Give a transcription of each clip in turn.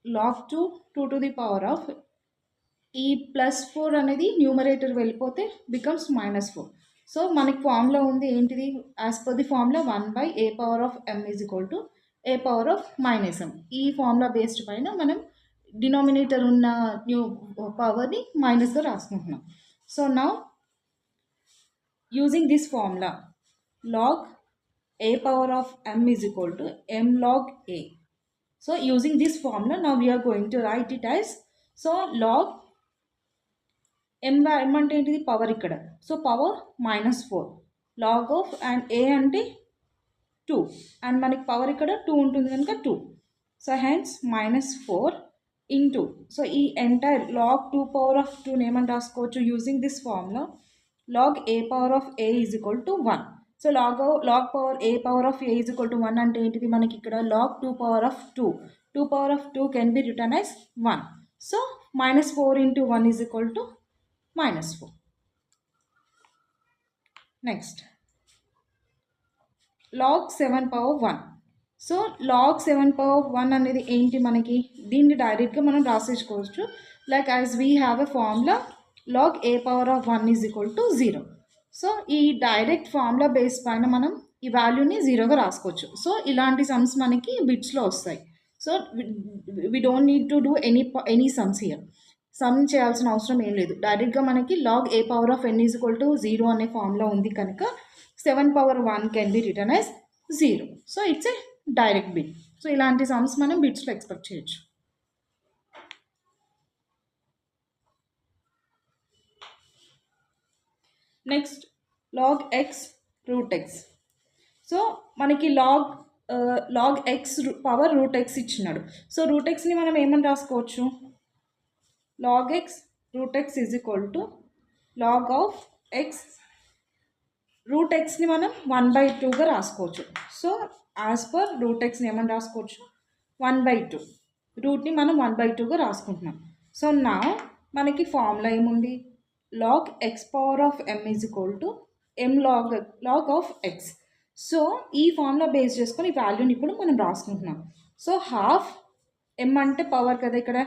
log 2 2 to the power of ఈ +4 అనేది numerator వెళ్ళిపోతే బికమ్స్ -4. సో మనకి ఫార్ములా ఉంది ఏంటిది, as per the formula 1/a⁻m is equal to a⁻−m. ఈ ఫార్ములా బేస్డ్ పైన మనం డినామినేటర్ ఉన్న పవర్ని మైనస్గా రాసుకుంటున్నాం. So now using this formula, log a⁻m is equal to m log a. So using this formula, now we are going to write it as, so log m అంటే ఏంటిది, power ఇక్కడ, so power -4 log of and a అంటే 2 and మనకి power ఇక్కడ 2 ఉంటుంది కనుక 2. So hence -4 into, so ఈ entire log 2 power of 2 ఏమని రాసుకోవచ్చు using this formula, log a⁻a is equal to 1. So log power a⁻a is equal to 1 అంటే ఏంటిది, మనకి ఇక్కడ log 2 power of 2 power of 2 can be written as 1. So -4 into 1 is equal to -4. Next log 7 power 1. So log 7 power 1 అనేది ఏంటి, మనకి దీన్ని డైరెక్ట్గా మనం రాసేసుకోవచ్చు. Like as we have a formula log a⁻1 is equal to 0. So ఈ direct formula base పైన మనం ఈ వాల్యూని 0గా రాసుకోవచ్చు. సో ఇలాంటి సమ్స్ మనకి బిట్స్లో వస్తాయి. So we don't need to do any sums here. Sum చేయాల్సిన అవసరం ఏం లేదు. డైరెక్ట్గా మనకి log a⁻n is equal to 0 అనే ఫార్ములా ఉంది కనుక 7/1 can be return as 0. So it's a direct bit. So ఇలాంటి సమ్స్ మనం బిట్స్లో ఎక్స్పెక్ట్ చేయొచ్చు. Next log x root x. So మనకి log x power root x ఇచ్చినాడు. సో రూట్ xని మనం ఏమని రాసుకోవచ్చు, log x root x is equal to log of x. Root xని మనం 1/2గా రాసుకోవచ్చు. సో యాజ్ పర్ రూట్ xని ఏమని రాసుకోవచ్చు 1/2. రూట్ని మనం 1/2గా రాసుకుంటున్నాం. సో నా మనకి ఫార్ములా ఏముంది, log x⁻m is equal to m log of x. So ఈ ఫార్ములా బేస్ చేసుకొని ఈ వాల్యూని ఇప్పుడు మనం రాసుకుంటున్నాం. సో హాఫ్ m అంటే పవర్ కదా, ఇక్కడ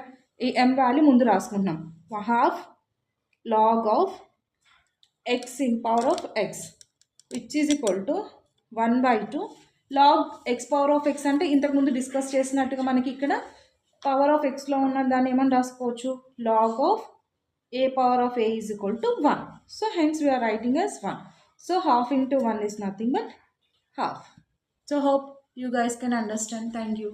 ఈ m వాల్యూ ముందు రాసుకుంటున్నాం. Half log of x in power of x which is equal to 1/2 log x⁻x అంటే ఇంతకుముందు డిస్కస్ చేసినట్టుగా మనకి ఇక్కడ పవర్ ఆఫ్ xలో ఉన్న దాన్ని ఏమని రాసుకోవచ్చు, log of a⁻a is equal to 1. So hence we are writing as 1. So half into 1 is nothing but half. So hope you guys can understand. Thank you.